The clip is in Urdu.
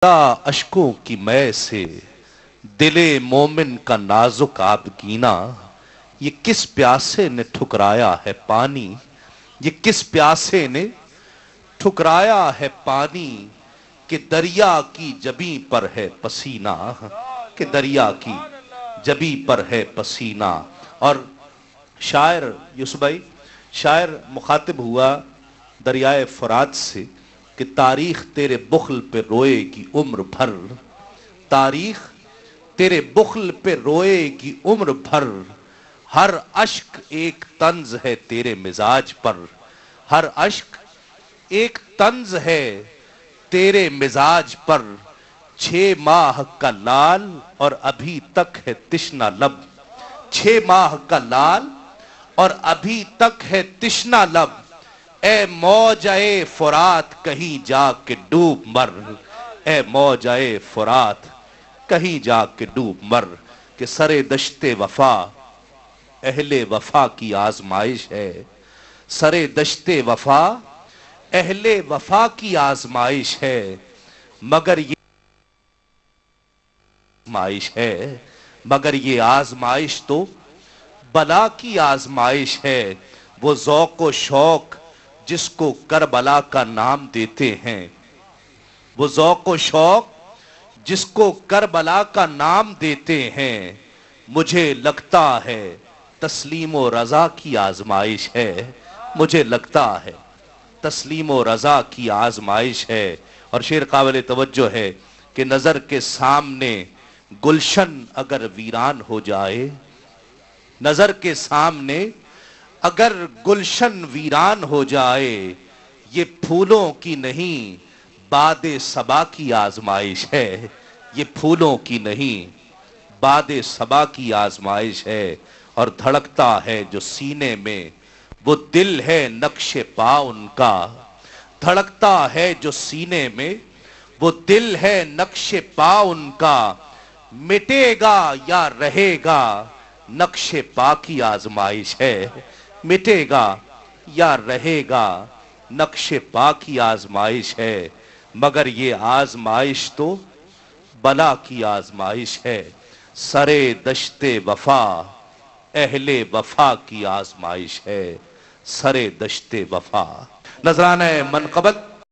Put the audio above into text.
اشکوں کی میں سے دل مومن کا نازک آبگینہ، یہ کس پیاسے نے ٹھکرایا ہے پانی، یہ کس پیاسے نے ٹھکرایا ہے پانی، کہ دریا کی جبیں پر ہے پسینہ، کہ دریا کی جبیں پر ہے پسینہ۔ اور شاعر یوسف بھائی، شاعر مخاطب ہوا دریائے فرات سے کہ تاریخ تیرے بخل پہ روئے گی عمر بھر، تاریخ تیرے بخل پہ روئے گی عمر بھر، ہر اشک ایک طنز ہے تیرے مزاج پر، ہر اشک ایک طنز ہے تیرے مزاج پر، 6 ماہ کا لال اور ابھی تک ہے تشنہ لب، 6 ماہ کا لال اور ابھی تک ہے تشنہ لب، اے موجۂ فرات کہیں جا کے ڈوب مر، اے موجۂ فرات کہیں جا کے ڈوب مر، کہ سر دشت وفا اہل وفا کی آزمائش ہے، سر دشت وفا اہل وفا کی آزمائش ہے، مگر یہ آزمائش ہے، مگر یہ آزمائش تو بلا کی آزمائش ہے، وہ ذوق و شوق جس کو کربلا کا نام دیتے ہیں، وہ ذوق و شوق جس کو کربلا کا نام دیتے ہیں، مجھے لگتا ہے تسلیم و رضا کی آزمائش ہے، مجھے لگتا ہے تسلیم و رضا کی آزمائش ہے۔ اور شعر قابل توجہ ہے کہ نظر کے سامنے گلشن اگر ویران ہو جائے، نظر کے سامنے اگر گلشن ویران ہو جائے، یہ پھولوں کی نہیں باد صبا کی آزمائش ہے، یہ پھولوں کی نہیں باد صبا کی آزمائش ہے، اور دھڑکتا ہے جو سینے میں وہ دل ہے نقش پا ان کا، دھڑکتا ہے جو سینے میں وہ دل ہے نقش پا ان کا، مٹے گا یا رہے گا نقش پا کی آزمائش ہے، مٹے گا یا رہے گا نقش پا کی آزمائش ہے، مگر یہ آزمائش تو بلا کی آزمائش ہے، سر دشت وفا اہل وفا کی آزمائش ہے، سر دشت وفا۔ نذرانہ منقبت